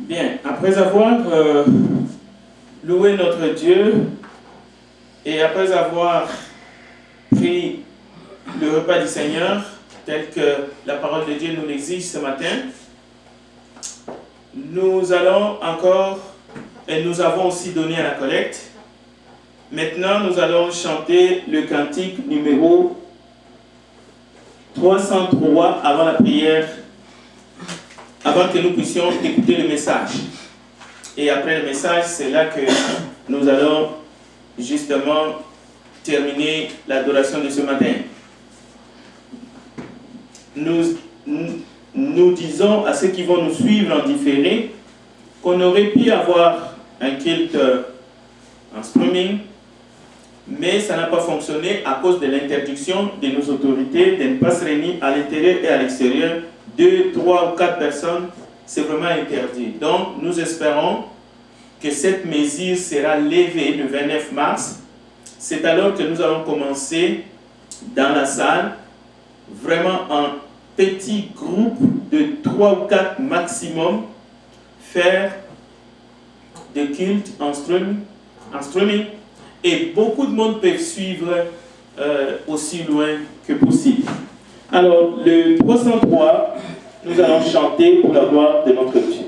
Bien, après avoir loué notre Dieu et après avoir pris le repas du Seigneur, tel que la parole de Dieu nous l'exige ce matin, nous allons encore, et nous avons aussi donné à la collecte. Maintenant, nous allons chanter le cantique numéro 303 avant la prière, avant que nous puissions écouter le message. Et après le message, c'est là que nous allons justement terminer l'adoration de ce matin. Nous disons à ceux qui vont nous suivre en différé qu'on aurait pu avoir un culte en streaming, mais ça n'a pas fonctionné à cause de l'interdiction de nos autorités de ne pas se réunir à l'intérieur et à l'extérieur. 2, 3 ou 4 personnes, c'est vraiment interdit. Donc, nous espérons que cette mesure sera levée le 29 mars. C'est alors que nous allons commencer dans la salle, vraiment en petit groupe de 3 ou 4 maximum, faire des cultes en streaming. Et beaucoup de monde peuvent suivre aussi loin que possible. Alors, le 303, nous allons chanter pour la gloire de notre Dieu.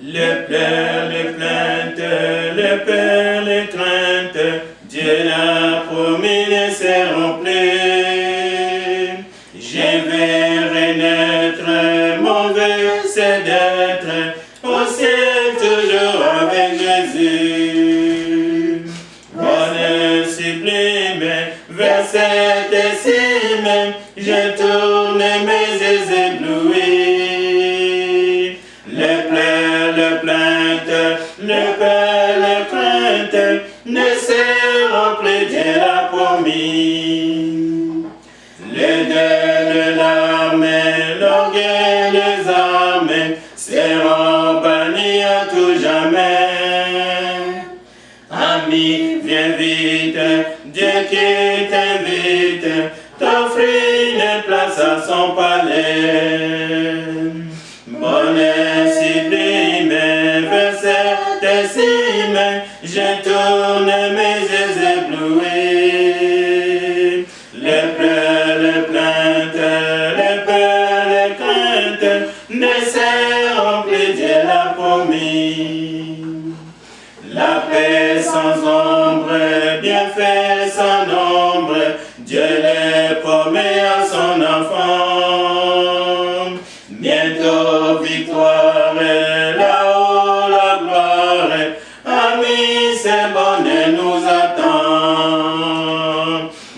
Le pleurs, les plaintes, le peur, les craintes, Dieu l'a promis, ne seront plus. Je vais renaître, mon vœu c'est d'être au ciel toujours avec Jésus. Bonne sublime, vers cette cime, je tourne mes yeux éblouis. Le peur, le crainte, ne seront plus, Dieu l'a promis. Les deuils, les larmes, l'orgueil, les armes seront bannis à tout jamais. Ami, viens vite, Dieu qui t'invite, t'offrir une place à son palais. Bonne sublime, vers cette cime, je tourne mes yeux éblouis. Les pleurs, les plaintes, les peurs, les craintes, ne seront plus, Dieu l'a promis. La paix sans ombre, bienfait sans nombre, Dieu les promet à son enfant. Bientôt victoire, là-haut la gloire, amis, c'est bonne nous attend.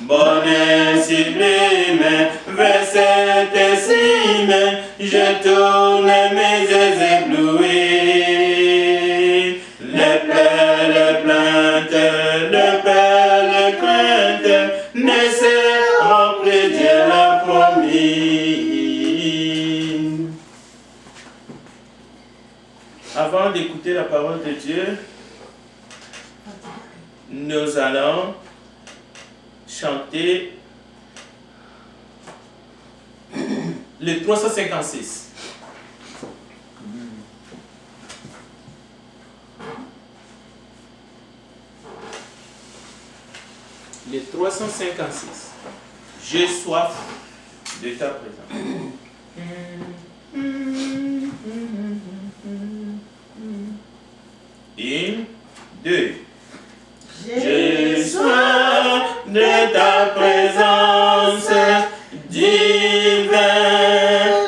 Bonne sublime, vers cette cime, je tourne mes yeux éblouis. Les pleurs, les plaintes, le peur, le crainte, ne seront plus, Dieu l'a promis. Avant d'écouter la parole de Dieu, nous allons chanter le 356. Le 356. J'ai soif de ta présence. 1, 2. J'ai soif de ta présence, divin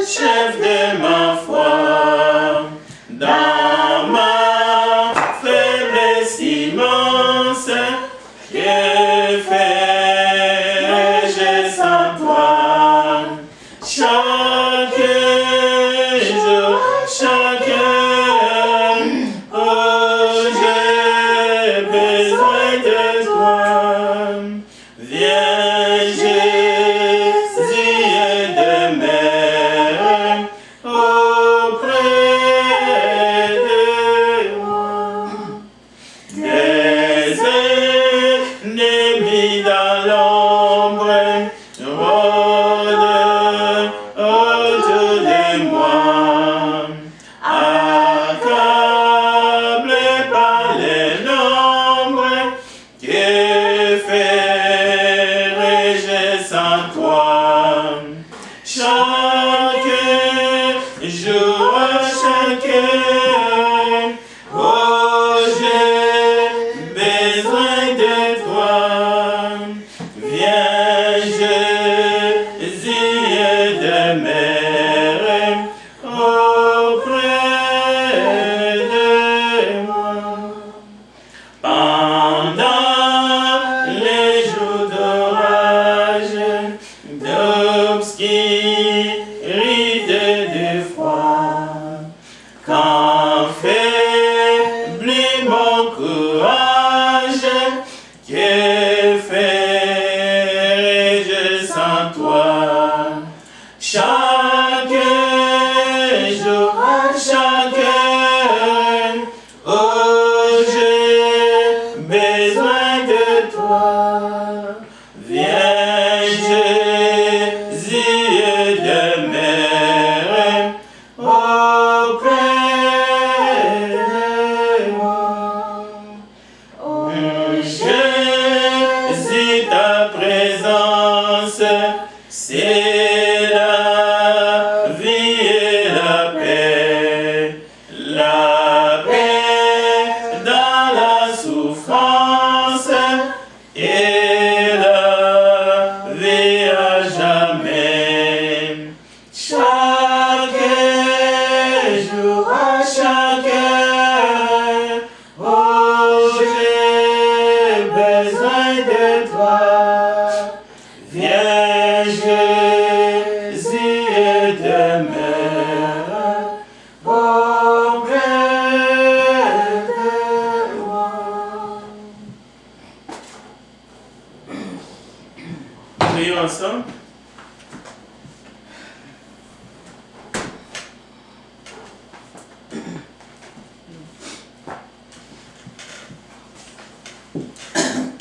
chef de ma foi. Dans ma faiblesse immense, que ferais-je sans toi? Chaque jour, chaque heure, oh, j'ai besoin de toi. Viens, Jésus, et demeure auprès pendant les jours d'orage, d'obscurité, de froid, quand faiblit mon courage, que ferai-je sans toi? Chaque jour, à chaque heure, oh, j'ai besoin de toi. Viens, Jésus, et demeure auprès de moi. Oh, Jésus, ta présence, c'est la vie et la paix dans la souffrance et la vie à jamais. Chaque jour, à chaque heure, oh, j'ai besoin de toi. Viens, Jésus, et demeure auprès de moi. Prions ensemble.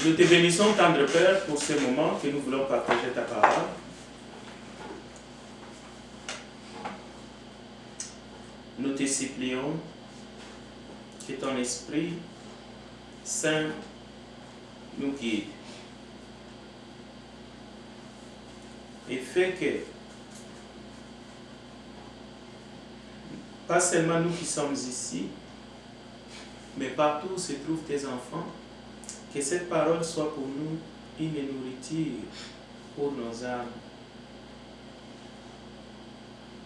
Nous te bénissons, tendre Père, pour ce moment que nous voulons partager ta parole. Nous te supplions que ton Esprit Saint nous guide et fait que, pas seulement nous qui sommes ici, mais partout où se trouvent tes enfants, que cette parole soit pour nous une nourriture pour nos âmes.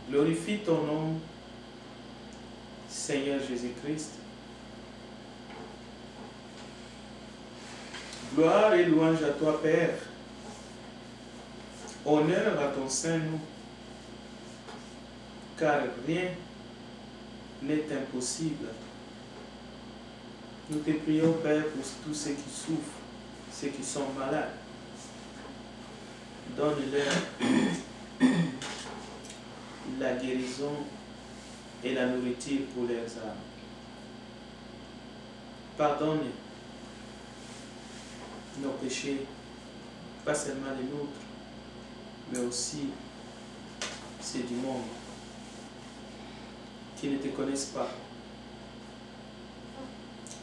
Glorifie ton nom, Seigneur Jésus-Christ. Gloire et louange à toi, Père. Honneur à ton Saint-Nom, car rien n'est impossible. Nous te prions, Père, pour tous ceux qui souffrent, ceux qui sont malades. Donne-leur la guérison et la nourriture pour leurs âmes. Pardonne nos péchés, pas seulement les nôtres, mais aussi ceux du monde qui ne te connaissent pas.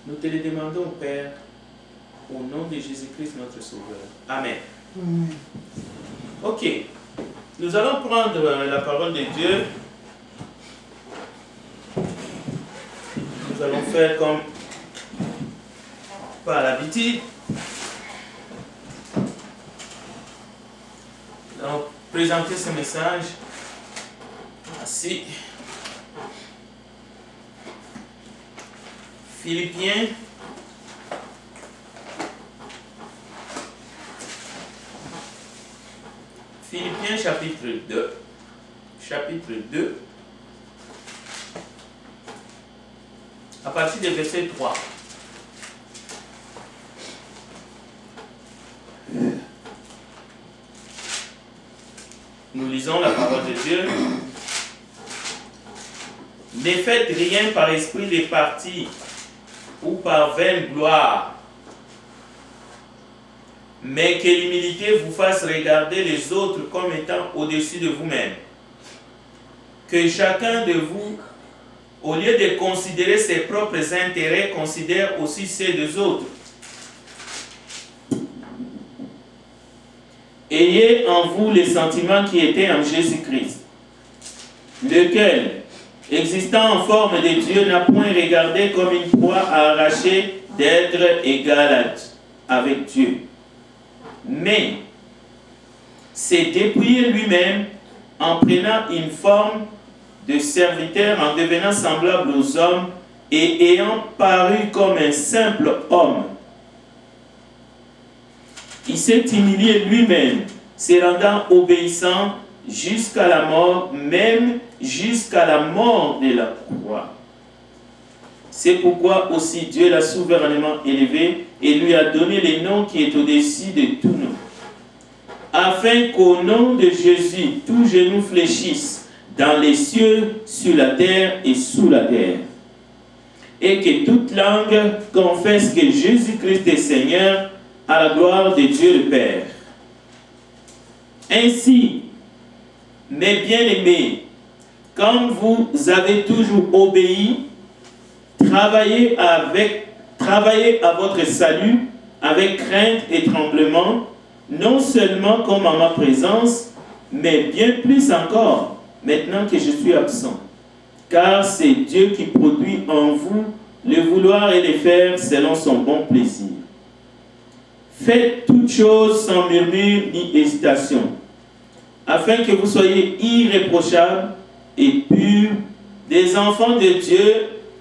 Nous te le demandons, Père, au nom de Jésus-Christ, notre Sauveur. Amen. Ok. Nous allons prendre la parole de Dieu. Nous allons faire comme par l'habitude. Nous allons présenter ce message ainsi. Philippiens chapitre 2. Chapitre 2. À partir du verset 3. Nous lisons la parole de Dieu. Ne faites rien par esprit de parti ou par vaine gloire, mais que l'humilité vous fasse regarder les autres comme étant au-dessus de vous-même. Que chacun de vous, au lieu de considérer ses propres intérêts, considère aussi ceux des autres. Ayez en vous les sentiments qui étaient en Jésus-Christ, lequel, existant en forme de Dieu, n'a point regardé comme une proie à arracher d'être égal avec Dieu, mais s'est dépouillé lui-même en prenant une forme de serviteur, en devenant semblable aux hommes et ayant paru comme un simple homme. Il s'est humilié lui-même, se rendant obéissant jusqu'à la mort, même jusqu'à la mort de la croix. C'est pourquoi aussi Dieu l'a souverainement élevé et lui a donné le nom qui est au-dessus de tout nom, afin qu'au nom de Jésus, tout genou fléchisse dans les cieux, sur la terre et sous la terre, et que toute langue confesse que Jésus-Christ est Seigneur, à la gloire de Dieu le Père. Ainsi, mes bien-aimés, comme vous avez toujours obéi, travaillez à votre salut avec crainte et tremblement, non seulement comme en ma présence, mais bien plus encore, maintenant que je suis absent. Car c'est Dieu qui produit en vous le vouloir et le faire selon son bon plaisir. Faites toutes choses sans murmure ni hésitation, afin que vous soyez irréprochables et purs, des enfants de Dieu,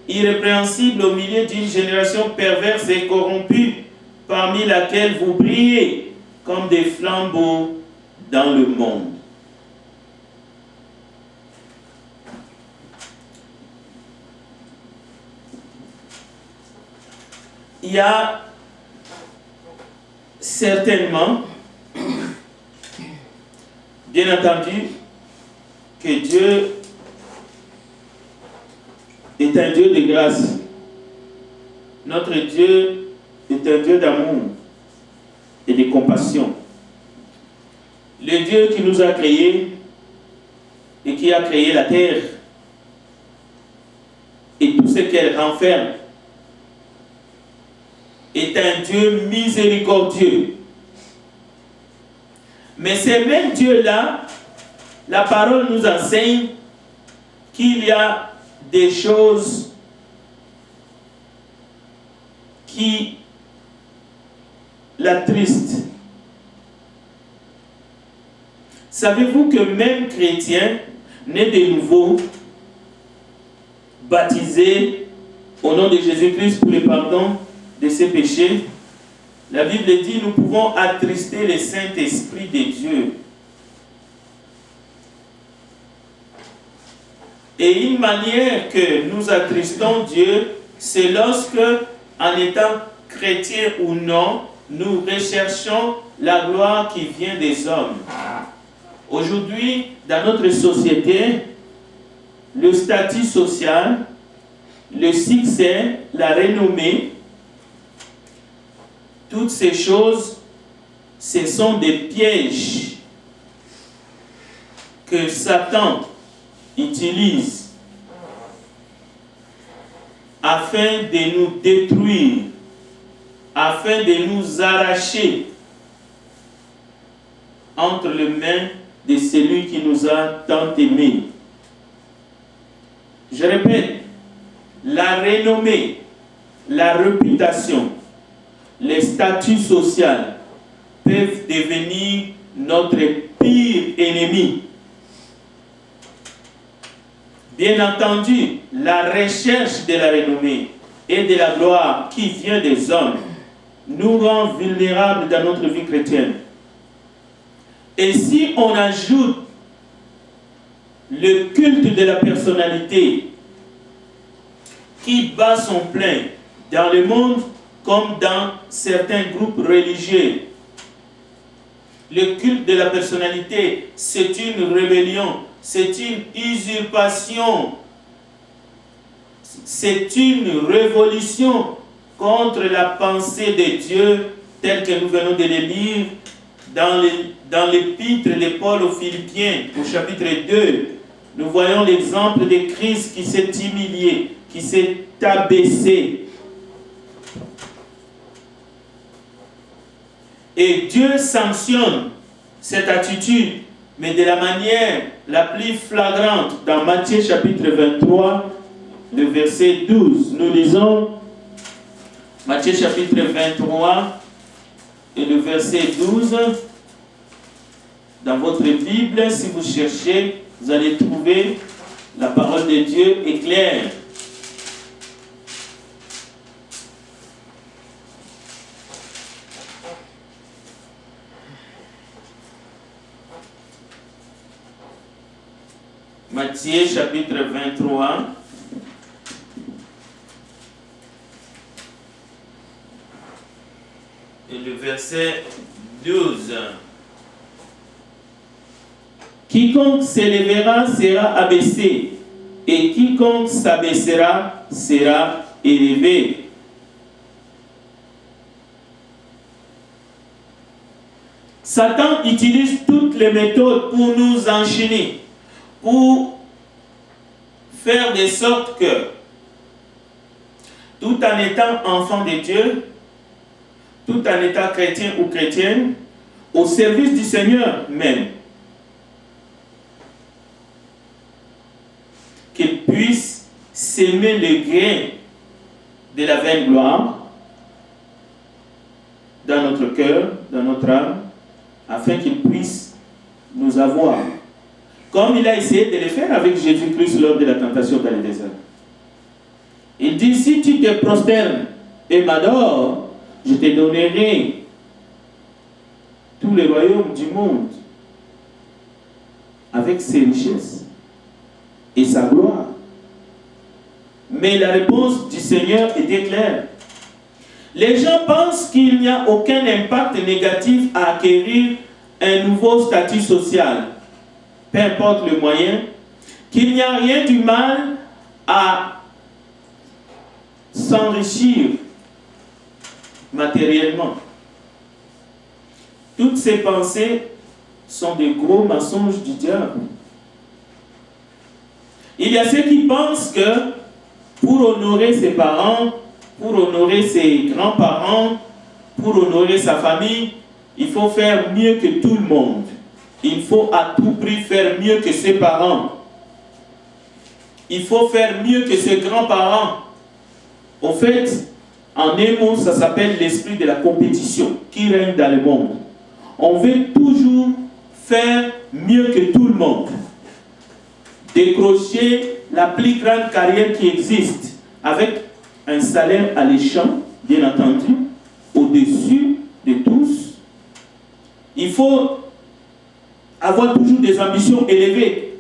irrépréhensibles au milieu d'une génération perverse et corrompue, parmi laquelle vous brillez comme des flambeaux dans le monde. Il y a certainement, bien entendu, que Dieu est un Dieu de grâce. Notre Dieu est un Dieu d'amour et de compassion. Le Dieu qui nous a créés et qui a créé la terre et tout ce qu'elle renferme est un Dieu miséricordieux. Mais ce même Dieu-là, la parole nous enseigne qu'il y a des choses qui l'attristent. Savez-vous que même chrétiens, nés de nouveau, baptisés au nom de Jésus-Christ pour le pardon de ses péchés, la Bible dit, nous pouvons attrister le Saint-Esprit de Dieu. Et une manière que nous attristons Dieu, c'est lorsque, en étant chrétiens ou non, nous recherchons la gloire qui vient des hommes. Aujourd'hui, dans notre société, le statut social, le succès, la renommée, toutes ces choses, ce sont des pièges que Satan utilise afin de nous détruire, afin de nous arracher entre les mains de celui qui nous a tant aimés. Je répète, la renommée, la réputation, les statuts sociaux peuvent devenir notre pire ennemi. Bien entendu, la recherche de la renommée et de la gloire qui vient des hommes nous rend vulnérables dans notre vie chrétienne. Et si on ajoute le culte de la personnalité qui bat son plein dans le monde comme dans certains groupes religieux, le culte de la personnalité, c'est une rébellion, c'est une usurpation, c'est une révolution contre la pensée de Dieu telle que nous venons de le lire dans l'épître de Paul aux Philippiens, au chapitre 2. Nous voyons l'exemple de Christ qui s'est humilié, qui s'est abaissé. Et Dieu sanctionne cette attitude, mais de la manière la plus flagrante dans Matthieu chapitre 23, le verset 12. Nous lisons Matthieu chapitre 23 et le verset 12. Dans votre Bible, si vous cherchez, vous allez trouver la parole de Dieu est claire. Matthieu chapitre 23. Et le verset 12. Quiconque s'élèvera sera abaissé, et quiconque s'abaissera sera élevé. Satan utilise toutes les méthodes pour nous enchaîner, pour faire de sorte que, tout en étant enfant de Dieu, tout en étant chrétien ou chrétienne, au service du Seigneur même, qu'il puisse s'aimer le grain de la vaine gloire dans notre cœur, dans notre âme, afin qu'il puisse nous avoir, comme il a essayé de le faire avec Jésus-Christ lors de la tentation dans le désert. Il dit, si tu te prosternes et m'adores, je te donnerai tous les royaumes du monde avec ses richesses et sa gloire. Mais la réponse du Seigneur était claire. Les gens pensent qu'il n'y a aucun impact négatif à acquérir un nouveau statut social, peu importe le moyen, qu'il n'y a rien du mal à s'enrichir matériellement. Toutes ces pensées sont des gros mensonges du diable. Il y a ceux qui pensent que pour honorer ses parents, pour honorer ses grands-parents, pour honorer sa famille, il faut faire mieux que tout le monde. Il faut à tout prix faire mieux que ses parents. Il faut faire mieux que ses grands-parents. Au fait, en un mot, ça s'appelle l'esprit de la compétition qui règne dans le monde. On veut toujours faire mieux que tout le monde. Décrocher la plus grande carrière qui existe avec un salaire alléchant, bien entendu, au-dessus de tous. Il faut avoir toujours des ambitions élevées.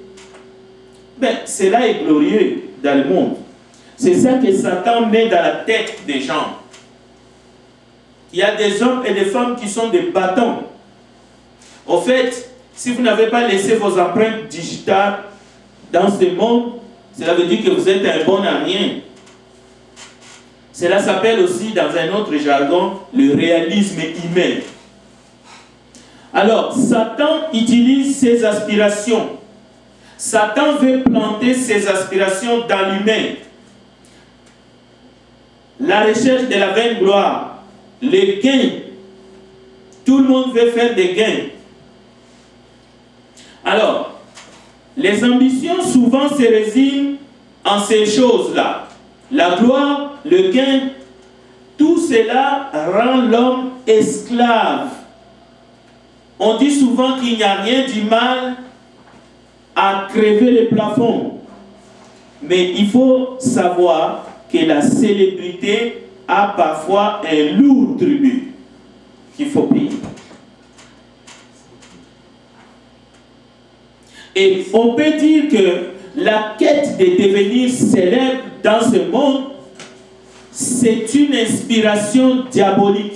Mais cela est glorieux dans le monde. C'est ça que Satan met dans la tête des gens. Il y a des hommes et des femmes qui sont des bâtons. Au fait, si vous n'avez pas laissé vos empreintes digitales dans ce monde, cela veut dire que vous êtes un bon à rien. Cela s'appelle aussi, dans un autre jargon, le réalisme humain. Alors, Satan utilise ses aspirations. Satan veut planter ses aspirations dans l'humain. La recherche de la vaine gloire, les gains. Tout le monde veut faire des gains. Alors, les ambitions souvent se résument en ces choses-là. La gloire, le gain, tout cela rend l'homme esclave. On dit souvent qu'il n'y a rien du mal à crever les plafonds. Mais il faut savoir que la célébrité a parfois un lourd tribut qu'il faut payer. Et on peut dire que la quête de devenir célèbre dans ce monde, c'est une inspiration diabolique.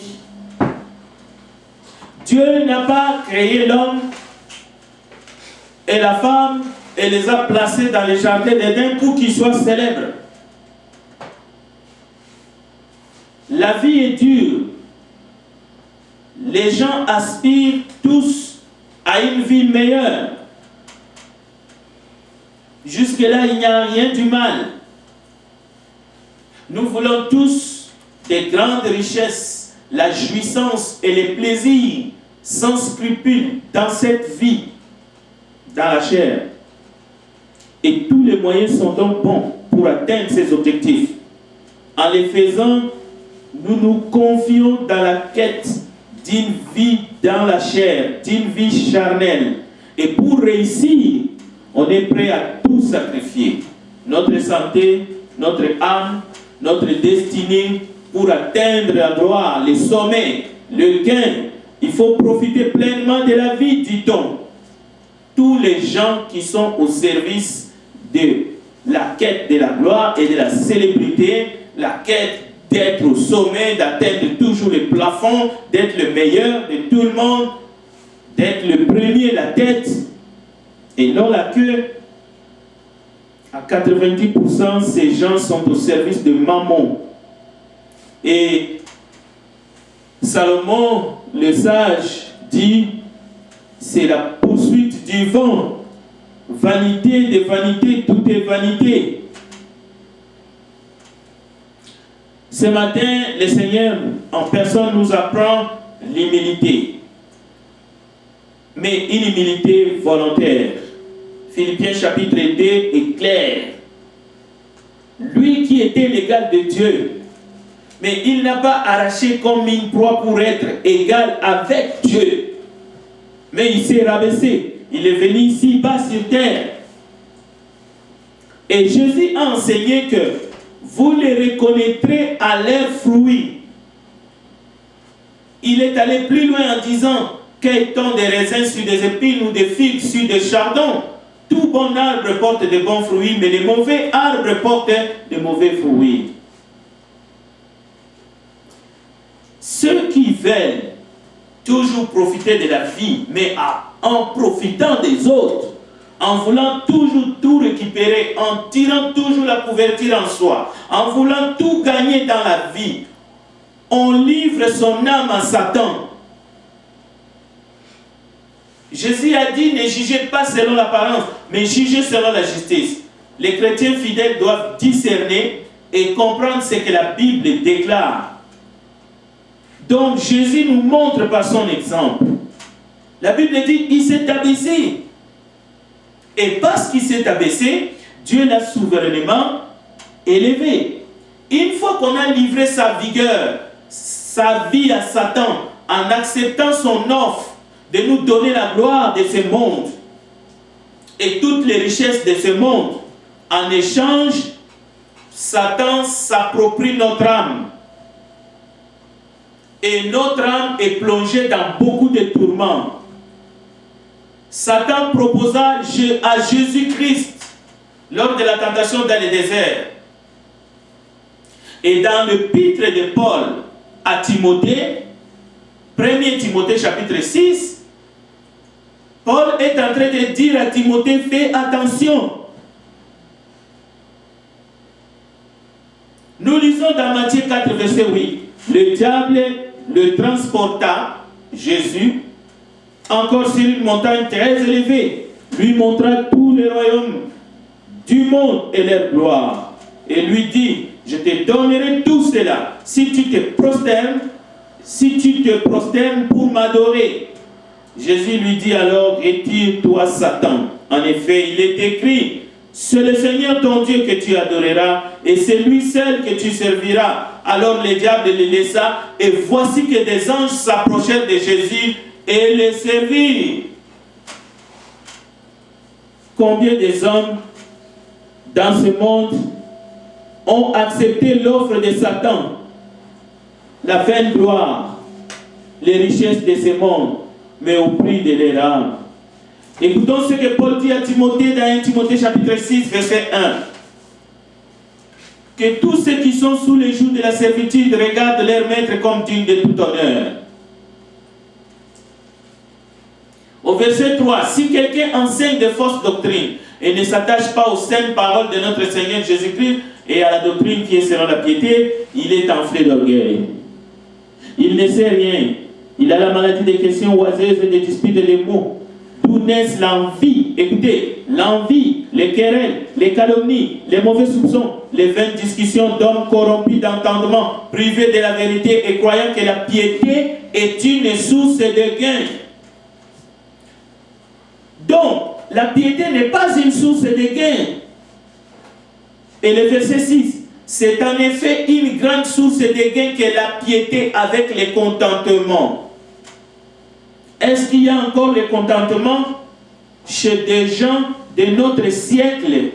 Dieu n'a pas créé l'homme et la femme et les a placés dans les jardins d'Éden pour qu'ils soient célèbres. La vie est dure. Les gens aspirent tous à une vie meilleure. Jusque-là, il n'y a rien du mal. Nous voulons tous des grandes richesses, la jouissance et les plaisirs sans scrupule dans cette vie, dans la chair. Et tous les moyens sont donc bons pour atteindre ces objectifs. En les faisant, nous nous confions dans la quête d'une vie dans la chair, d'une vie charnelle. Et pour réussir, on est prêt à tout sacrifier. Notre santé, notre âme, notre destinée, pour atteindre la gloire, les sommets, le gain. Il faut profiter pleinement de la vie, dit-on. Tous les gens qui sont au service de la quête de la gloire et de la célébrité, la quête d'être au sommet, d'atteindre toujours le plafond, d'être le meilleur de tout le monde, d'être le premier, la tête, et non la queue. À 90%, ces gens sont au service de Mammon. Et Salomon, le sage, dit, c'est la poursuite du vent. Vanité de vanité, tout est vanité. Ce matin, le Seigneur en personne nous apprend l'humilité. Mais une humilité volontaire. Philippiens chapitre 2 est clair. Lui qui était l'égal de Dieu, mais il n'a pas arraché comme une proie pour être égal avec Dieu. Mais il s'est rabaissé. Il est venu ici bas sur terre. Et Jésus a enseigné que vous les reconnaîtrez à leurs fruits. Il est allé plus loin en disant, qu'est-on des raisins sur des épines ou des figues sur des chardons? Tout bon arbre porte de bons fruits, mais les mauvais arbres portent de mauvais fruits. Ceux qui veulent toujours profiter de la vie, mais en profitant des autres, en voulant toujours tout récupérer, en tirant toujours la couverture en soi, en voulant tout gagner dans la vie, on livre son âme à Satan. Jésus a dit, ne jugez pas selon l'apparence, mais jugez selon la justice. Les chrétiens fidèles doivent discerner et comprendre ce que la Bible déclare. Donc Jésus nous montre par son exemple. La Bible dit, il s'est abaissé. Et parce qu'il s'est abaissé, Dieu l'a souverainement élevé. Une fois qu'on a livré sa vigueur, sa vie à Satan, en acceptant son offre, de nous donner la gloire de ce monde et toutes les richesses de ce monde. En échange, Satan s'approprie notre âme. Et notre âme est plongée dans beaucoup de tourments. Satan proposa à Jésus-Christ lors de la tentation dans le désert. Et dans l'épître de Paul à Timothée, 1 Timothée chapitre 6, Paul est en train de dire à Timothée, fais attention. Nous lisons dans Matthieu 4, verset 8. Le diable le transporta, Jésus, encore sur une montagne très élevée, lui montra tous les royaumes du monde et leur gloire. Et lui dit, je te donnerai tout cela si tu te prosternes pour m'adorer. Jésus lui dit alors, retire-toi Satan. En effet, il est écrit, c'est le Seigneur ton Dieu que tu adoreras et c'est lui seul que tu serviras. Alors le diable le laissa et voici que des anges s'approchèrent de Jésus et le servirent. Combien des hommes dans ce monde ont accepté l'offre de Satan, la vaine gloire, les richesses de ce monde, mais au prix de leur âme. Écoutons ce que Paul dit à Timothée dans 1 Timothée chapitre 6, verset 1. Que tous ceux qui sont sous le joug de la servitude regardent leur maître comme digne de tout honneur. Au verset 3, si quelqu'un enseigne de fausses doctrines et ne s'attache pas aux saintes paroles de notre Seigneur Jésus-Christ et à la doctrine qui est selon la piété, il est enflé d'orgueil. Il ne sait rien. Il a la maladie des questions oiseuses et des disputes et des mots. D'où naissent l'envie, écoutez, l'envie, les querelles, les calomnies, les mauvais soupçons, les vaines discussions d'hommes corrompus d'entendement, privés de la vérité et croyant que la piété est une source de gain. Donc, la piété n'est pas une source de gain. Et le verset 6, c'est en effet une grande source de gain que la piété avec le contentement. Est-ce qu'il y a encore le contentement chez des gens de notre siècle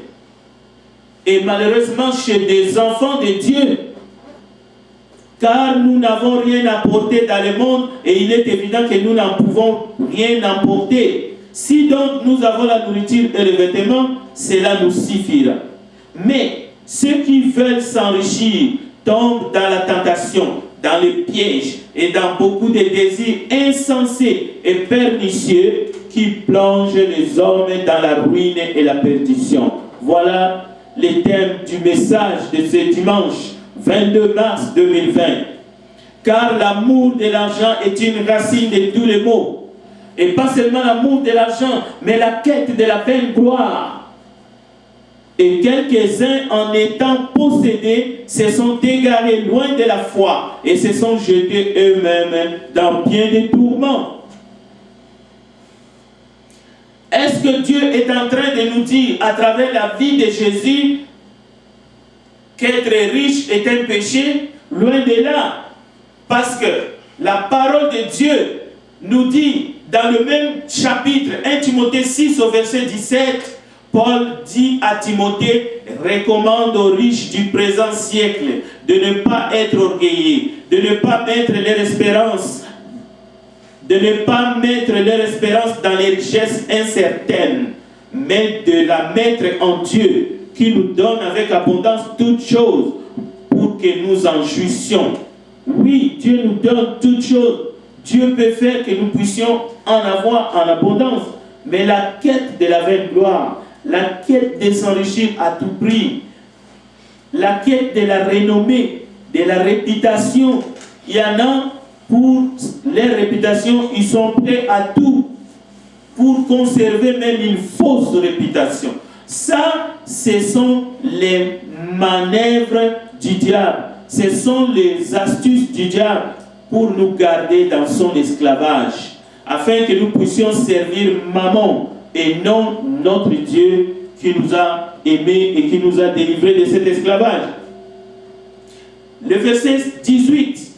et malheureusement chez des enfants de Dieu? Car nous n'avons rien apporté dans le monde et il est évident que nous n'en pouvons rien apporter. Si donc nous avons la nourriture et le vêtement, cela nous suffira. Mais ceux qui veulent s'enrichir tombent dans la tentation, dans le piège et dans beaucoup de désirs insensés et pernicieux qui plongent les hommes dans la ruine et la perdition. Voilà les thèmes du message de ce dimanche 22 mars 2020. Car l'amour de l'argent est une racine de tous les maux. Et pas seulement l'amour de l'argent, mais la quête de la vaine gloire. Et quelques-uns, en étant possédés, se sont égarés loin de la foi et se sont jetés eux-mêmes dans bien des tourments. Est-ce que Dieu est en train de nous dire, à travers la vie de Jésus, qu'être riche est un péché? Loin de là. Parce que la parole de Dieu nous dit, dans le même chapitre, 1 Timothée 6 au verset 17, Paul dit à Timothée, recommande aux riches du présent siècle de ne pas être orgueilleux, de ne pas mettre leur espérance, dans les richesses incertaines, mais de la mettre en Dieu, qui nous donne avec abondance toutes choses pour que nous en jouissions. Oui, Dieu nous donne toutes choses. Dieu peut faire que nous puissions en avoir en abondance. Mais la quête de la vaine gloire, la quête de s'enrichir à tout prix, la quête de la renommée, de la réputation, il y en a pour leur réputation, ils sont prêts à tout pour conserver même une fausse réputation. Ça, ce sont les manœuvres du diable. Ce sont les astuces du diable pour nous garder dans son esclavage, afin que nous puissions servir Mammon et non notre Dieu qui nous a aimés et qui nous a délivrés de cet esclavage. Le verset 18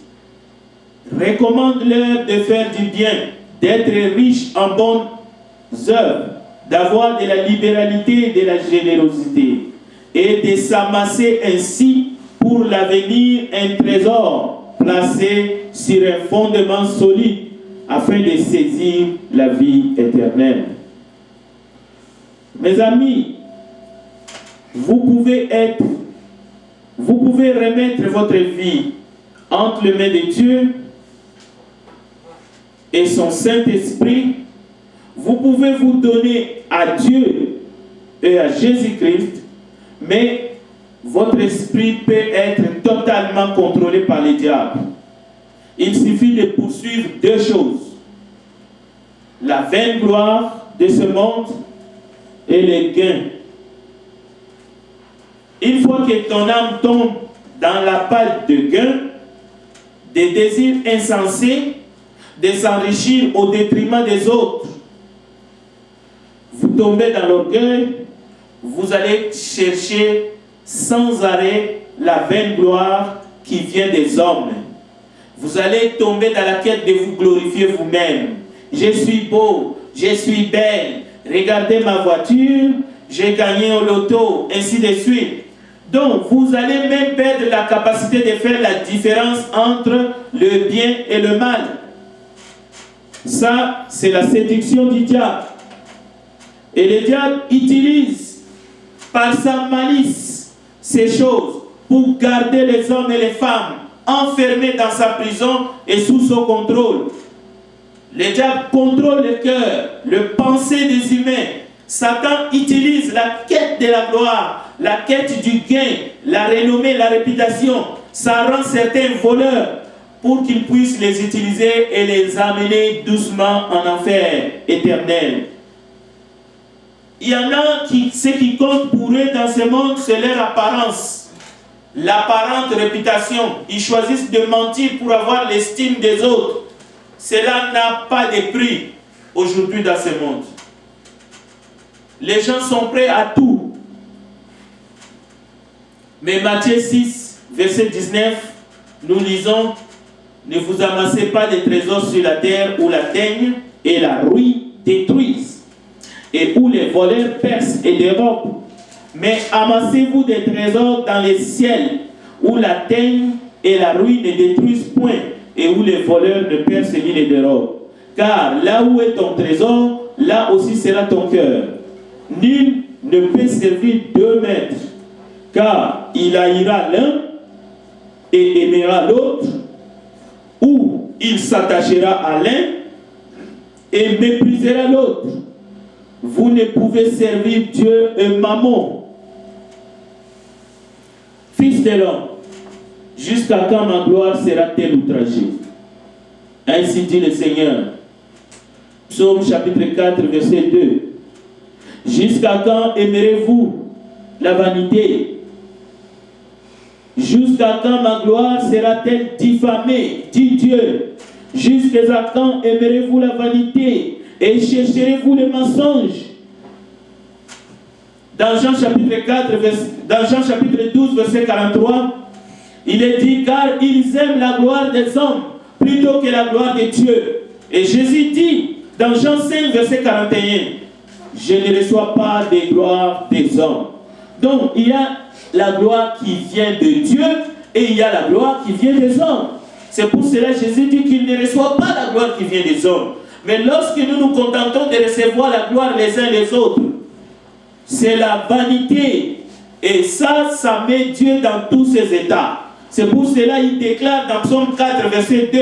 recommande-leur de faire du bien, d'être riches en bonnes œuvres, d'avoir de la libéralité et de la générosité, et de s'amasser ainsi pour l'avenir un trésor placé sur un fondement solide afin de saisir la vie éternelle. Mes amis, vous pouvez remettre votre vie entre les mains de Dieu et son Saint-Esprit. Vous pouvez vous donner à Dieu et à Jésus-Christ, mais votre esprit peut être totalement contrôlé par le diable. Il suffit de poursuivre deux choses: la vaine gloire de ce monde et les gains. Une fois que ton âme tombe dans la palle de gains, des désirs insensés, de s'enrichir au détriment des autres, vous tombez dans l'orgueil, vous allez chercher sans arrêt la vaine gloire qui vient des hommes. Vous allez tomber dans la quête de vous glorifier vous-même. Je suis beau, je suis belle, regardez ma voiture, j'ai gagné au loto, ainsi de suite. Donc, vous allez même perdre la capacité de faire la différence entre le bien et le mal. Ça, c'est la séduction du diable. Et le diable utilise par sa malice ces choses pour garder les hommes et les femmes enfermés dans sa prison et sous son contrôle. Le diable contrôle le cœur, le pensée des humains. Satan utilise la quête de la gloire, la quête du gain, la renommée, la réputation. Ça rend certains voleurs pour qu'ils puissent les utiliser et les amener doucement en enfer éternel. Il y en a ce qui compte pour eux dans ce monde, c'est leur apparence, l'apparente réputation. Ils choisissent de mentir pour avoir l'estime des autres. Cela n'a pas de prix aujourd'hui dans ce monde. Les gens sont prêts à tout. Mais Matthieu 6, verset 19, nous lisons: ne vous amassez pas des trésors sur la terre où la teigne et la rouille détruisent, et où les voleurs percent et dérobent. Mais amassez-vous des trésors dans les ciels, où la teigne et la rouille ne détruisent point, et où les voleurs ne percent ni ne dérobent. Car là où est ton trésor, là aussi sera ton cœur. Nul ne peut servir 2 maîtres, car il haïra l'un et aimera l'autre, ou il s'attachera à l'un et méprisera l'autre. Vous ne pouvez servir Dieu et Mammon. Fils de l'homme, jusqu'à quand ma gloire sera-t-elle outragée? Ainsi dit le Seigneur. Psaume chapitre 4, verset 2. Jusqu'à quand aimerez-vous la vanité? Jusqu'à quand ma gloire sera-t-elle diffamée? Dit Dieu. Jusqu'à quand aimerez-vous la vanité et chercherez-vous le mensonge? Dans Jean chapitre 12, verset 43, il est dit, car ils aiment la gloire des hommes plutôt que la gloire de Dieu. Et Jésus dit, dans Jean 5, verset 41, je ne reçois pas des gloires des hommes. Donc, il y a la gloire qui vient de Dieu et il y a la gloire qui vient des hommes. C'est pour cela que Jésus dit qu'il ne reçoit pas la gloire qui vient des hommes. Mais lorsque nous nous contentons de recevoir la gloire les uns les autres, c'est la vanité. Et ça met Dieu dans tous ses états. C'est pour cela qu'il déclare dans Psaume 4, verset 2,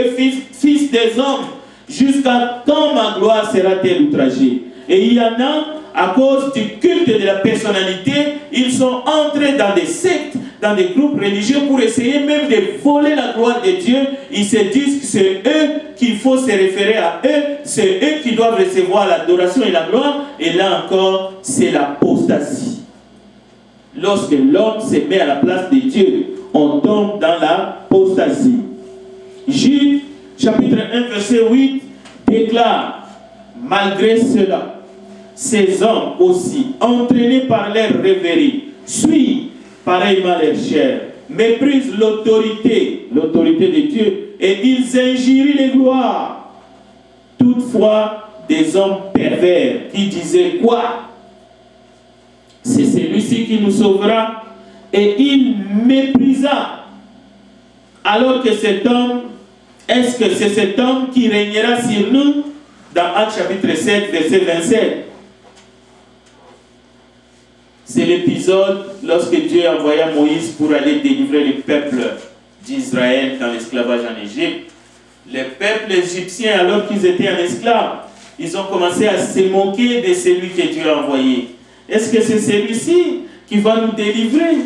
fils des hommes, jusqu'à quand ma gloire sera-t-elle outragée? Et il y en a, à cause du culte de la personnalité, ils sont entrés dans des sectes, dans des groupes religieux pour essayer même de voler la gloire de Dieu. Ils se disent que c'est eux qu'il faut se référer à eux, c'est eux qui doivent recevoir l'adoration et la gloire. Et là encore, c'est l'apostasie. Lorsque l'homme se met à la place de Dieu, on tombe dans l'apostasie. Jude, chapitre 1, verset 8, déclare, malgré cela, ces hommes aussi, entraînés par leur rêverie, suivent pareillement leur chair, méprisent l'autorité de Dieu, et ils injurient les gloires. Toutefois, des hommes pervers qui disaient quoi? C'est celui-ci qui nous sauvera, et il méprisa. Alors que cet homme, est-ce que c'est cet homme qui régnera sur nous? Dans Actes chapitre 7, verset 27. C'est l'épisode lorsque Dieu envoya Moïse pour aller délivrer le peuple d'Israël dans l'esclavage en Égypte. Les peuples égyptiens, alors qu'ils étaient en esclaves, ils ont commencé à se moquer de celui que Dieu a envoyé. Est-ce que c'est celui-ci qui va nous délivrer?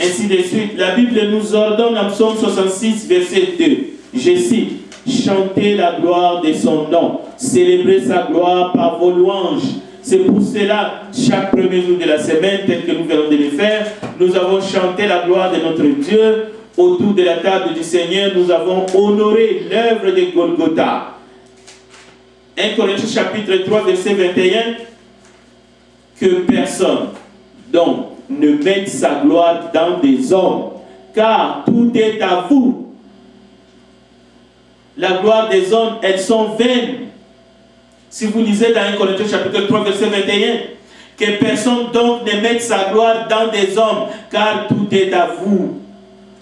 Ainsi de suite. La Bible nous ordonne en Psaume 66, verset 2. Je cite, chantez la gloire de son nom, célébrez sa gloire par vos louanges. C'est pour cela, chaque premier jour de la semaine, tel que nous venons de le faire, nous avons chanté la gloire de notre Dieu. Autour de la table du Seigneur, nous avons honoré l'œuvre de Golgotha. 1 Corinthiens chapitre 3, verset 21. Que personne, donc, ne mette sa gloire dans des hommes, car tout est à vous. La gloire des hommes, elles sont vaines. Si vous lisez dans 1 Corinthiens chapitre 3, verset 21, que personne donc ne mette sa gloire dans des hommes, car tout est à vous.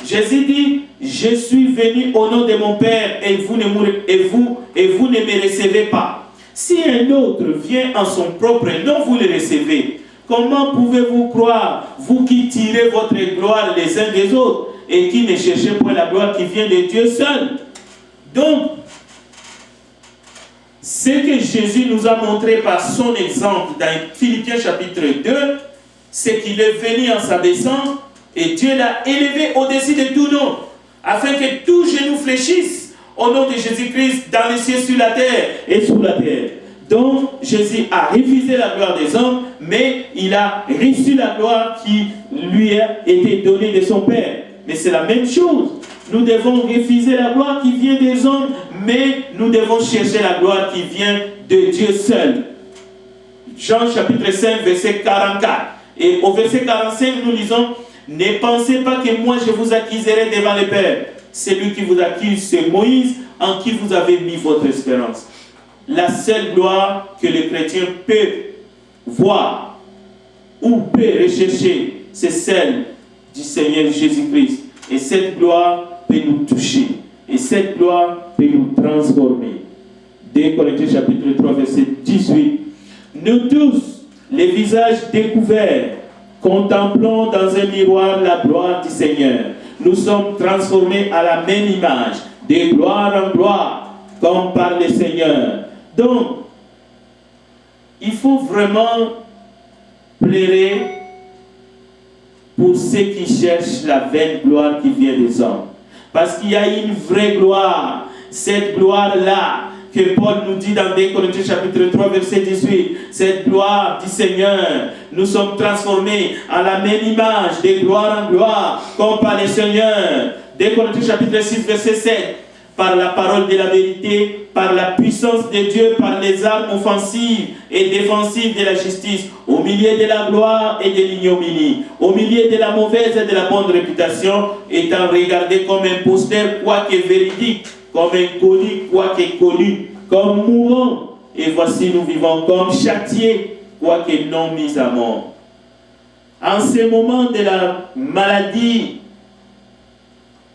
Jésus dit, je suis venu au nom de mon Père et vous ne me recevez pas. Si un autre vient en son propre nom, vous le recevez. Comment pouvez-vous croire, vous qui tirez votre gloire les uns des autres et qui ne cherchez pas la gloire qui vient de Dieu seul? Donc, ce que Jésus nous a montré par son exemple dans Philippiens chapitre 2, c'est qu'il est venu en s'abaissant et Dieu l'a élevé au-dessus de tout nom, afin que tout genou fléchisse au nom de Jésus-Christ dans les cieux, sur la terre et sous la terre. Donc, Jésus a refusé la gloire des hommes, mais il a reçu la gloire qui lui a été donnée de son Père. Mais c'est la même chose. Nous devons refuser la gloire qui vient des hommes, mais nous devons chercher la gloire qui vient de Dieu seul. Jean chapitre 5, verset 44. Et au verset 45, nous lisons, ne pensez pas que moi je vous accuserai devant le Père. Celui qui vous accuse, c'est Moïse, en qui vous avez mis votre espérance. La seule gloire que le chrétien peut voir ou peut rechercher, c'est celle du Seigneur Jésus-Christ. Et cette gloire peut nous toucher. Et cette gloire peut nous transformer. 2 Corinthiens chapitre 3, verset 18. Nous tous, les visages découverts, contemplons dans un miroir la gloire du Seigneur. Nous sommes transformés à la même image, de gloire en gloire, comme par le Seigneur. Donc, il faut vraiment pleurer pour ceux qui cherchent la vaine gloire qui vient des hommes. Parce qu'il y a une vraie gloire. Cette gloire-là, que Paul nous dit dans 2 Corinthiens chapitre 3, verset 18, cette gloire du Seigneur, nous sommes transformés à la même image, de gloire en gloire, comme par le Seigneur. 2 Corinthiens chapitre 6, verset 7, par la parole de la vérité, par la puissance de Dieu, par les armes offensives et défensives de la justice, au milieu de la gloire et de l'ignominie, au milieu de la mauvaise et de la bonne réputation, étant regardé comme imposteur, quoique véridique, comme inconnu, quoique connu, comme mourant, et voici nous vivons comme châtiés, quoique non mis à mort. En ce moment de la maladie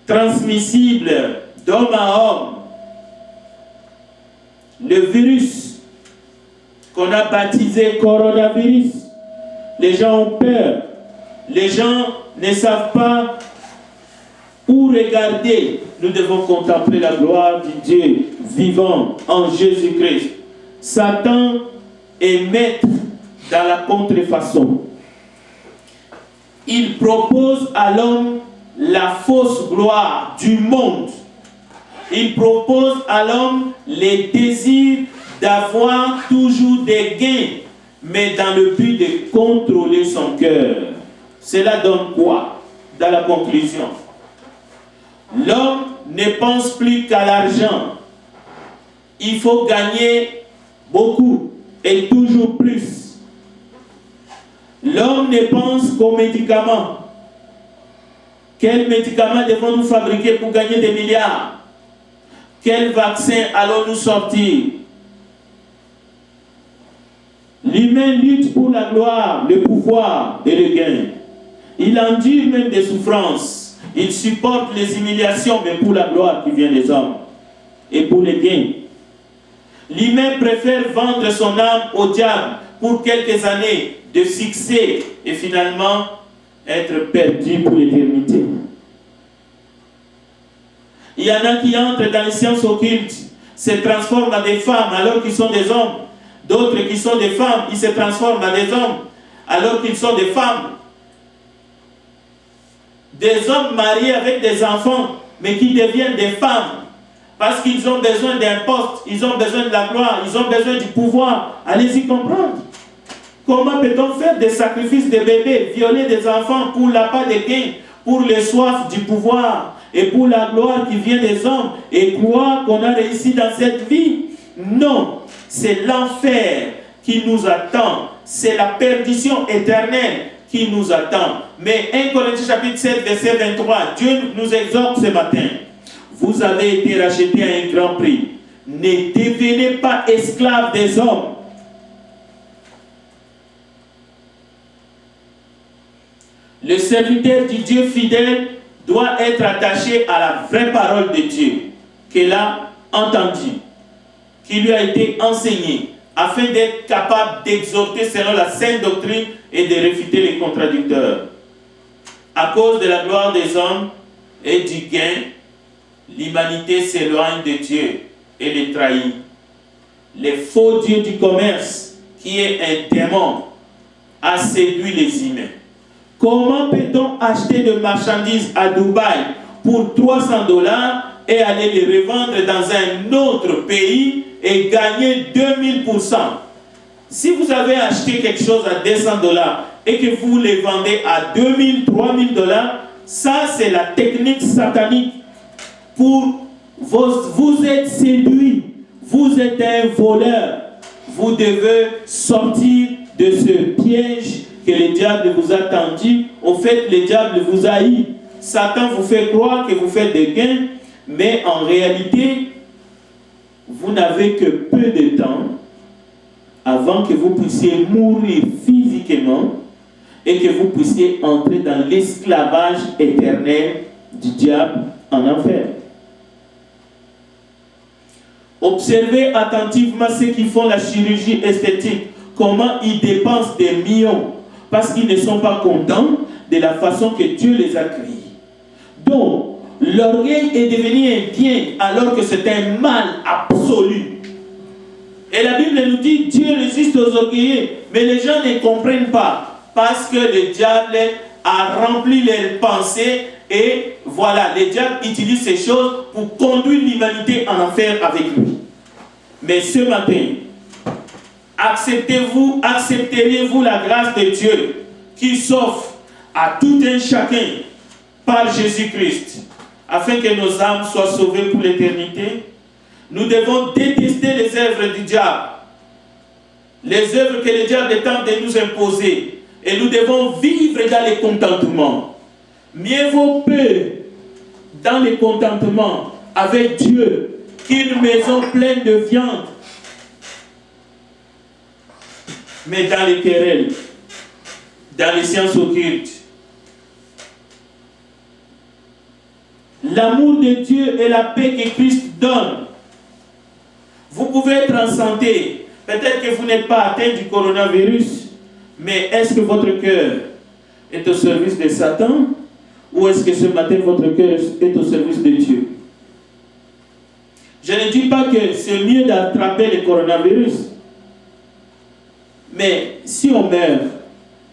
transmissible d'homme à homme, le virus qu'on a baptisé coronavirus, les gens ont peur, les gens ne savent pas où regarder. Nous devons contempler la gloire du Dieu vivant en Jésus-Christ. Satan est maître dans la contrefaçon. Il propose à l'homme la fausse gloire du monde. Il propose à l'homme les désirs d'avoir toujours des gains, mais dans le but de contrôler son cœur. Cela donne quoi dans la conclusion? L'homme ne pense plus qu'à l'argent. Il faut gagner beaucoup et toujours plus. L'homme ne pense qu'aux médicaments. Quels médicaments devons-nous fabriquer pour gagner des milliards? Quel vaccin allons-nous sortir? L'humain lutte pour la gloire, le pouvoir et le gain. Il endure même des souffrances. Il supporte les humiliations, mais pour la gloire qui vient des hommes et pour les gains. L'humain préfère vendre son âme au diable pour quelques années de succès et finalement être perdu pour l'éternité. Il y en a qui entrent dans les sciences occultes, se transforment en des femmes alors qu'ils sont des hommes. D'autres qui sont des femmes, ils se transforment en des hommes alors qu'ils sont des femmes. Des hommes mariés avec des enfants, mais qui deviennent des femmes. Parce qu'ils ont besoin d'un poste, ils ont besoin de la gloire, ils ont besoin du pouvoir. Allez-y comprendre. Comment peut-on faire des sacrifices de bébés, violer des enfants pour l'appât des gains, pour les soifs du pouvoir et pour la gloire qui vient des hommes et croire qu'on a réussi dans cette vie? Non, c'est l'enfer qui nous attend. C'est la perdition éternelle qui nous attend. Mais 1 Corinthiens chapitre 7, verset 23, Dieu nous exhorte ce matin. Vous avez été rachetés à un grand prix. Ne devenez pas esclaves des hommes. Le serviteur du Dieu fidèle doit être attaché à la vraie parole de Dieu qu'il a entendue, qui lui a été enseignée, afin d'être capable d'exhorter selon la sainte doctrine et de réfuter les contradicteurs. À cause de la gloire des hommes et du gain, l'humanité s'éloigne de Dieu et les trahit. Le faux Dieu du commerce, qui est un démon, a séduit les humains. Comment peut-on acheter de marchandises à Dubaï pour $300 et aller les revendre dans un autre pays et gagner 2000%? Si vous avez acheté quelque chose à $200 et que vous les vendez à 2000, 3000$, ça c'est la technique satanique. Vous êtes séduit, vous êtes un voleur. Vous devez sortir de ce piège que le diable vous a tendu. Au fait, le diable vous haït. Satan vous fait croire que vous faites des gains, mais en réalité, vous n'avez que peu de temps avant que vous puissiez mourir physiquement et que vous puissiez entrer dans l'esclavage éternel du diable en enfer. Observez attentivement ceux qui font la chirurgie esthétique comment ils dépensent des millions parce qu'ils ne sont pas contents de la façon que Dieu les a créés. Donc, l'orgueil est devenu un bien alors que c'est un mal absolu. Et la Bible nous dit, Dieu résiste aux orgueilleux, mais les gens ne comprennent pas parce que le diable a rempli leurs pensées et voilà, le diable utilise ces choses pour conduire l'humanité en enfer avec lui. Mais ce matin, accepteriez-vous la grâce de Dieu qui s'offre à tout un chacun par Jésus-Christ afin que nos âmes soient sauvées pour l'éternité? Nous devons détester les œuvres du diable, les œuvres que le diable tente de nous imposer, et nous devons vivre dans le contentement. Mieux vaut peu dans le contentement avec Dieu qu'une maison pleine de viande, mais dans les querelles, dans les sciences occultes. L'amour de Dieu et la paix que Christ donne. Vous pouvez être en santé. Peut-être que vous n'êtes pas atteint du coronavirus, mais est-ce que votre cœur est au service de Satan ou est-ce que ce matin votre cœur est au service de Dieu? Je ne dis pas que c'est mieux d'attraper le coronavirus, mais si on meurt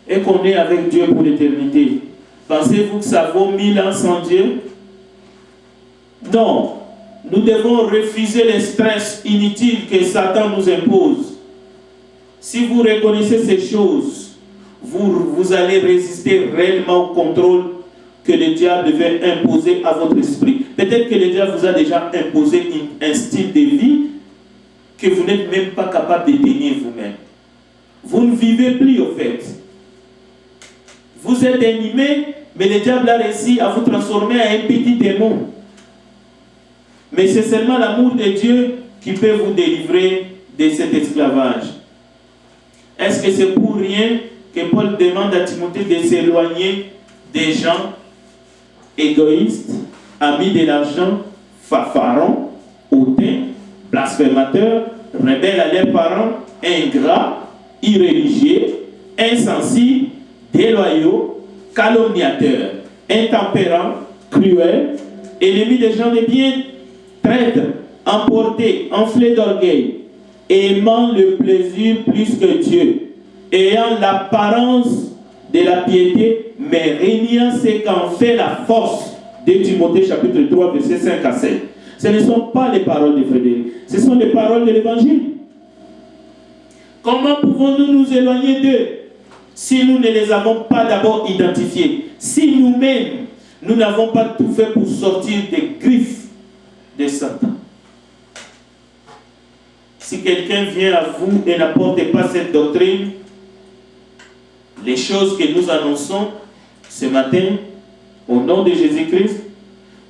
et qu'on est avec Dieu pour l'éternité, pensez-vous que ça vaut 1000 ans sans Dieu? Non. Nous devons refuser les stress inutiles que Satan nous impose. Si vous reconnaissez ces choses, vous allez résister réellement au contrôle que le diable veut imposer à votre esprit. Peut-être que le diable vous a déjà imposé un style de vie que vous n'êtes même pas capable de tenir vous-même. Vous ne vivez plus au fait. Vous êtes animé, mais le diable a réussi à vous transformer en un petit démon. Mais c'est seulement l'amour de Dieu qui peut vous délivrer de cet esclavage. Est-ce que c'est pour rien que Paul demande à Timothée de s'éloigner des gens égoïstes, amis de l'argent, fanfarons, hautains, blasphémateurs, rebelles à leurs parents, ingrats, irréligieux, insensibles, déloyaux, calomniateurs, intempérants, cruels, ennemis des gens de bien, traîtres, emportés, enflés d'orgueil, aimant le plaisir plus que Dieu, ayant l'apparence de la piété, mais régnant ce qu'en fait la force. De Timothée chapitre 3, versets 5 à 7. Ce ne sont pas les paroles de Frédéric, ce sont les paroles de l'Évangile. Comment pouvons-nous nous éloigner d'eux si nous ne les avons pas d'abord identifiés? Si nous-mêmes, nous n'avons pas tout fait pour sortir des griffes de Satan. Si quelqu'un vient à vous et n'apporte pas cette doctrine, les choses que nous annonçons ce matin, au nom de Jésus-Christ,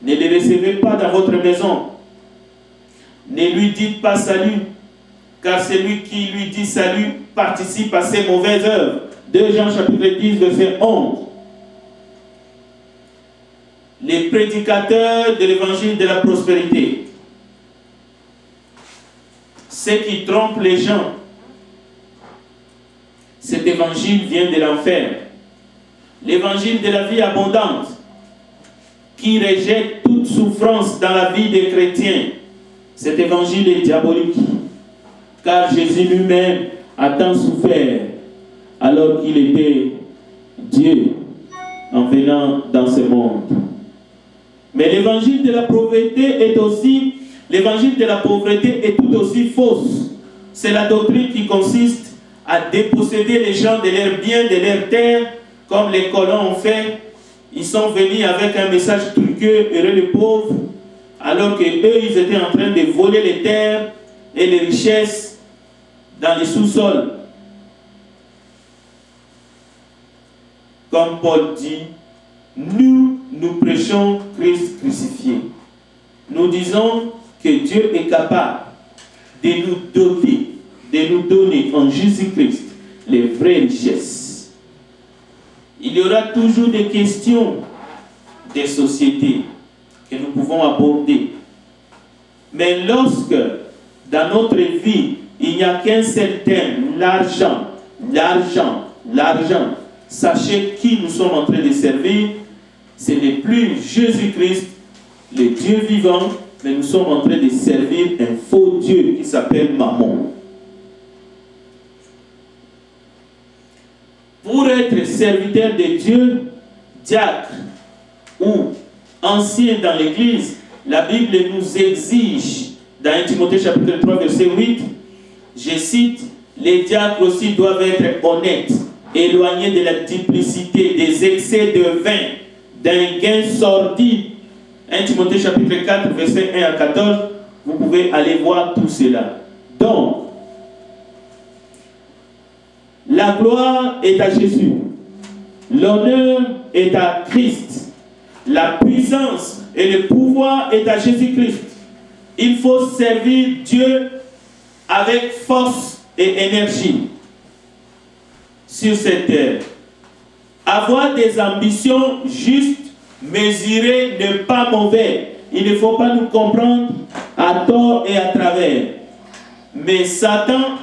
ne les recevez pas dans votre maison. Ne lui dites pas salut, car celui qui lui dit salut participe à ses mauvaises œuvres. 2 Jean chapitre 10, verset 11. Les prédicateurs de l'évangile de la prospérité, ceux qui trompent les gens, cet évangile vient de l'enfer. L'évangile de la vie abondante, qui rejette toute souffrance dans la vie des chrétiens, cet évangile est diabolique, car Jésus lui-même a tant souffert alors qu'il était Dieu en venant dans ce monde. Mais l'évangile de la pauvreté est aussi, l'évangile de la pauvreté est tout aussi fausse. C'est la doctrine qui consiste à déposséder les gens de leurs biens, de leurs terres, comme les colons ont fait. Ils sont venus avec un message truqueux, heureux les pauvres, alors qu'eux, ils étaient en train de voler les terres et les richesses dans les sous-sols. Comme Paul dit, nous prêchons Christ crucifié. Nous disons que Dieu est capable de nous doter, de nous donner en Jésus-Christ les vraies richesses. Il y aura toujours des questions des sociétés que nous pouvons aborder. Mais lorsque, dans notre vie, il n'y a qu'un seul thème, l'argent, l'argent, l'argent. Sachez qui nous sommes en train de servir. Ce n'est plus Jésus-Christ, le Dieu vivant, mais nous sommes en train de servir un faux Dieu qui s'appelle Mammon. Pour être serviteur de Dieu, diacre ou ancien dans l'Église, la Bible nous exige, dans 1 Timothée chapitre 3, verset 8, je cite, les diacres aussi doivent être honnêtes, éloignés de la duplicité, des excès de vin, d'un gain sordide. 1 Timothée chapitre 4, verset 1 à 14, vous pouvez aller voir tout cela. Donc, la gloire est à Jésus, l'honneur est à Christ, la puissance et le pouvoir est à Jésus-Christ. Il faut servir Dieu avec force et énergie sur cette terre. Avoir des ambitions justes, mesurées, n'est pas mauvais. Il ne faut pas nous comprendre à tort et à travers. Mais Satan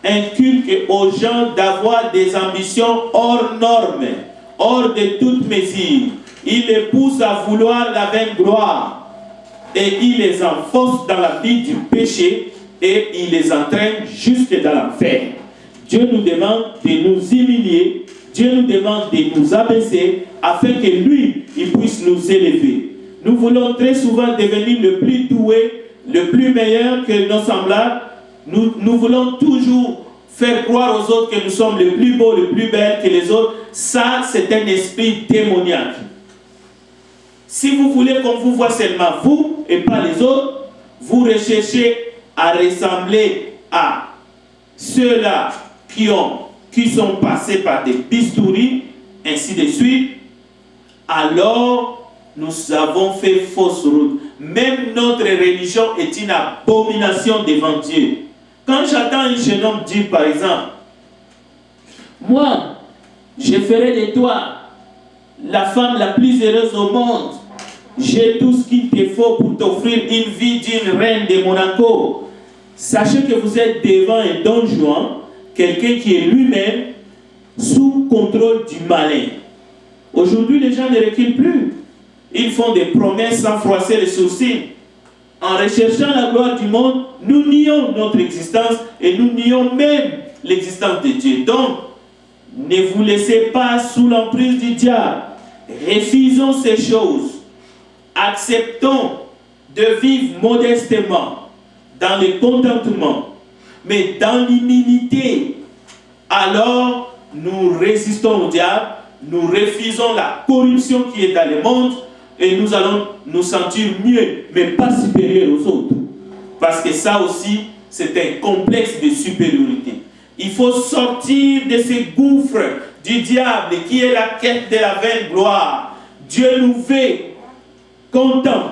inculque aux gens d'avoir des ambitions hors normes, hors de toute mesure. Il les pousse à vouloir la vaine gloire et il les enfonce dans la vie du péché et il les entraîne jusque dans l'enfer. Dieu nous demande de nous humilier, Dieu nous demande de nous abaisser afin que lui, il puisse nous élever. Nous voulons très souvent devenir le plus doué, le plus meilleur que nos semblables. Nous voulons toujours faire croire aux autres que nous sommes les plus beaux, les plus belles que les autres. Ça, c'est un esprit démoniaque. Si vous voulez qu'on vous voit seulement vous et pas les autres, vous recherchez à ressembler à ceux-là qui sont passés par des bistouris, ainsi de suite. Alors, nous avons fait fausse route. Même notre religion est une abomination devant Dieu. Quand j'entends un jeune homme dire, par exemple, moi, je ferai de toi la femme la plus heureuse au monde. J'ai tout ce qu'il te faut pour t'offrir une vie d'une reine de Monaco. Sachez que vous êtes devant un don Juan, quelqu'un qui est lui-même sous contrôle du malin. Aujourd'hui, les gens ne reculent plus. Ils font des promesses sans froisser les sourcils. En recherchant la gloire du monde, nous nions notre existence et nous nions même l'existence de Dieu. Donc, ne vous laissez pas sous l'emprise du diable. Refusons ces choses. Acceptons de vivre modestement, dans le contentement, mais dans l'humilité. Alors, nous résistons au diable, nous refusons la corruption qui est dans le monde et nous allons nous sentir mieux, mais pas supérieurs aux autres. Parce que ça aussi, c'est un complexe de supériorité. Il faut sortir de ce gouffre du diable qui est la quête de la vaine gloire. Dieu nous veut contents,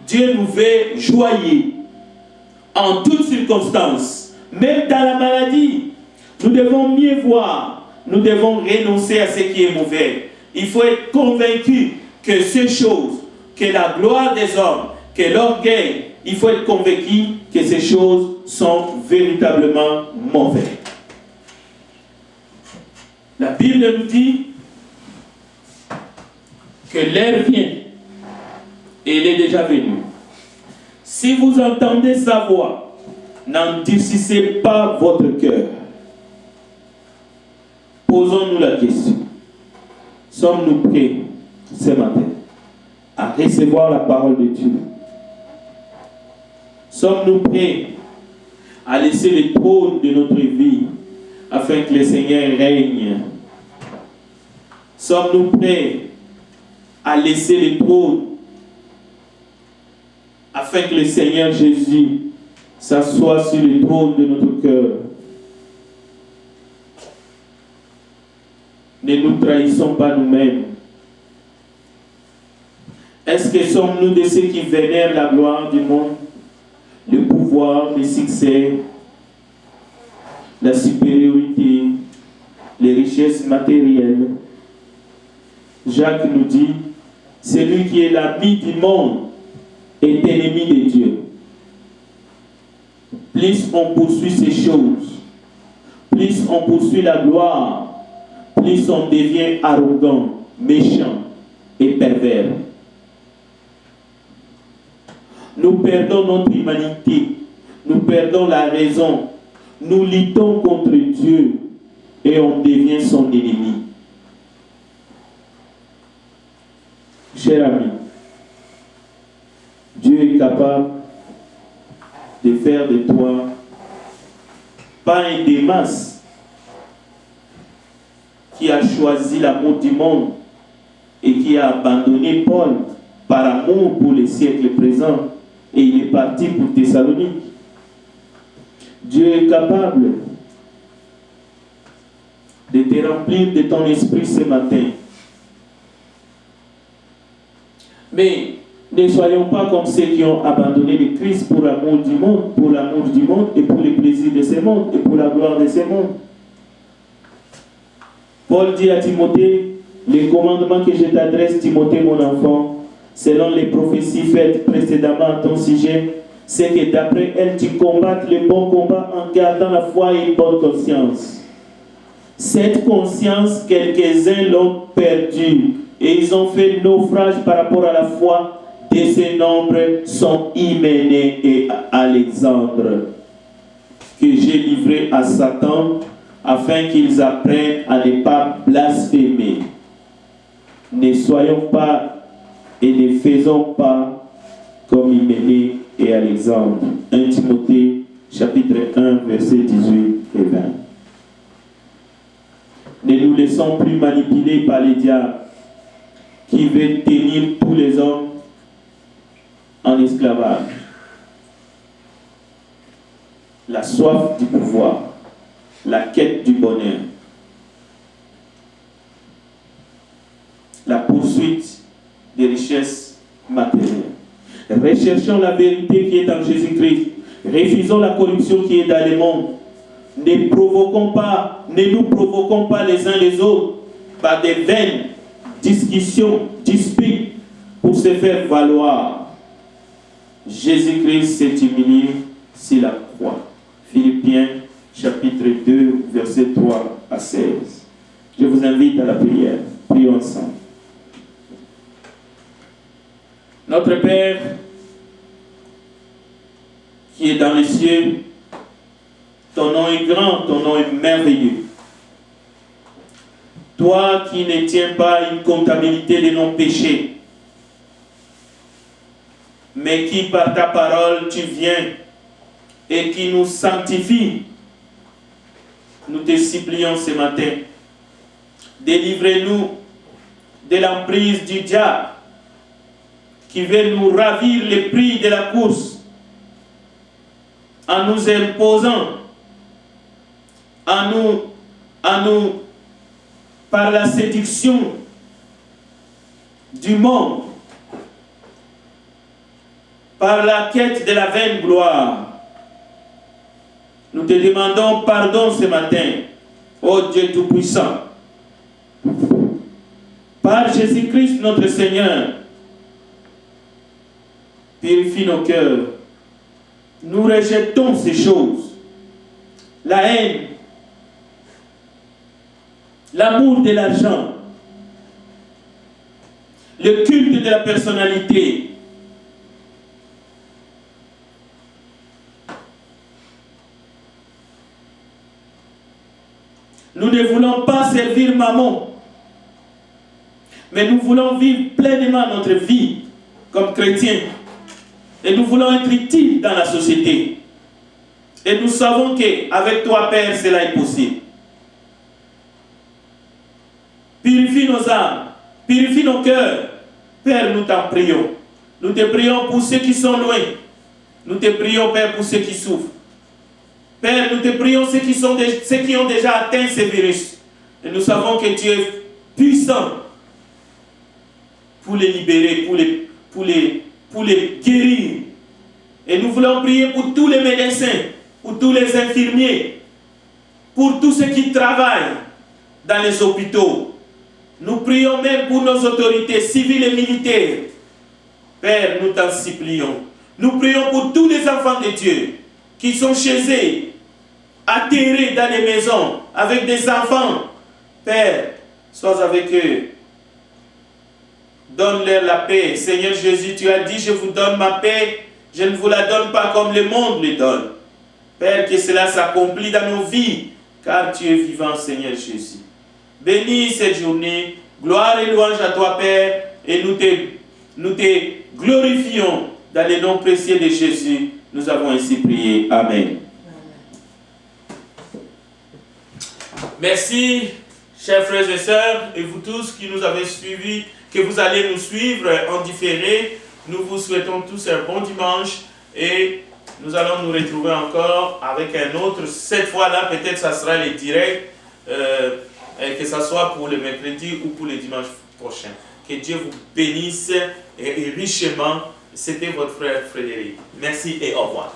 Dieu nous veut joyeux en toutes circonstances, même dans la maladie. Nous devons mieux voir, nous devons renoncer à ce qui est mauvais. Il faut être convaincu que ces choses, que la gloire des hommes, que l'orgueil, il faut être convaincu que ces choses sont véritablement mauvaises. La Bible nous dit que l'heure vient, et il est déjà venu. Si vous entendez sa voix, n'endurcissez pas votre cœur. Posons-nous la question. Sommes-nous prêts ce matin à recevoir la parole de Dieu? Sommes-nous prêts à laisser le trône de notre vie afin que le Seigneur règne? Sommes-nous prêts à laisser le trône afin que le Seigneur Jésus s'assoie sur le trône de notre cœur? Ne nous trahissons pas nous-mêmes. Est-ce que sommes-nous de ceux qui vénèrent la gloire du monde, le pouvoir, le succès, la supériorité, les richesses matérielles? Jacques nous dit, celui qui est l'ami du monde est ennemi de Dieu. plus on poursuit ces choses, plus on poursuit la gloire, plus on devient arrogant, méchant et pervers. Nous perdons notre humanité, nous perdons la raison, nous luttons contre Dieu et on devient son ennemi. Cher ami, Dieu est capable de faire de toi pas un Démas qui a choisi l'amour du monde et qui a abandonné Paul par amour pour les siècles présents et il est parti pour Thessalonique. Dieu est capable de te remplir de ton esprit ce matin. Mais ne soyons pas comme ceux qui ont abandonné le Christ pour l'amour du monde et pour les plaisirs de ce monde et pour la gloire de ce monde. Paul dit à Timothée, les commandements que je t'adresse, Timothée mon enfant, selon les prophéties faites précédemment à ton sujet, c'est que d'après elles, tu combattes le bon combat en gardant la foi et une bonne conscience. Cette conscience, quelques-uns l'ont perdue et ils ont fait naufrage par rapport à la foi. De ces nombres sont Hyménée et Alexandre, que j'ai livrés à Satan afin qu'ils apprennent à ne pas blasphémer. Ne soyons pas et ne faisons pas comme Hyménée et Alexandre. 1 Timothée chapitre 1 versets 18 et 20. Ne nous laissons plus manipuler par les diables qui veulent tenir tous les hommes en esclavage. La soif du pouvoir, la quête du bonheur, la poursuite des richesses matérielles. Recherchons la vérité qui est en Jésus-Christ. Refusons la corruption qui est dans le monde. Ne nous provoquons pas les uns les autres par des vaines discussions, disputes pour se faire valoir. Jésus-Christ s'est humilié sur la croix. Philippiens chapitre 2 versets 3 à 16. Je vous invite à la prière. Prions ensemble. Notre Père qui est dans les cieux, ton nom est grand, ton nom est merveilleux. Toi qui ne tiens pas une comptabilité de nos péchés, mais qui par ta parole tu viens et qui nous sanctifie, nous te supplions ce matin. Délivrez-nous de l'emprise du diable qui veut nous ravir les prix de la course en nous imposant, en nous par la séduction du monde, par la quête de la vaine gloire. Nous te demandons pardon ce matin, ô Dieu Tout-Puissant. Par Jésus-Christ notre Seigneur, purifie nos cœurs. Nous rejetons ces choses. La haine, l'amour de l'argent, le culte de la personnalité. Nous ne voulons pas servir maman, mais nous voulons vivre pleinement notre vie comme chrétiens. Et nous voulons être utiles dans la société. Et nous savons qu'avec toi, Père, cela est possible. Purifie nos âmes, purifie nos cœurs. Père, nous t'en prions. Nous te prions pour ceux qui sont loin. Nous te prions, Père, pour ceux qui souffrent. Père, nous te prions ceux qui ont déjà atteint ce virus. Et nous savons que tu es puissant pour les libérer, pour les guérir. Et nous voulons prier pour tous les médecins, pour tous les infirmiers, pour tous ceux qui travaillent dans les hôpitaux. Nous prions même pour nos autorités civiles et militaires. Père, nous t'en supplions. Nous prions pour tous les enfants de Dieu. qui sont chez eux, atterrés dans les maisons, avec des enfants. Père, sois avec eux. Donne-leur la paix. Seigneur Jésus, tu as dit, je vous donne ma paix. Je ne vous la donne pas comme le monde le donne. Père, que cela s'accomplit dans nos vies, car tu es vivant, Seigneur Jésus. Bénis cette journée. Gloire et louange à toi, Père, et nous te glorifions dans le nom précieux de Jésus. Nous avons ainsi prié. Amen. Merci, chers frères et sœurs, et vous tous qui nous avez suivis, que vous allez nous suivre en différé. Nous vous souhaitons tous un bon dimanche et nous allons nous retrouver encore avec un autre. Cette fois-là, peut-être ça sera les directs, que ce soit pour le mercredi ou pour le dimanche prochain. Que Dieu vous bénisse et richement. C'était votre frère Frédéric. Merci et au revoir.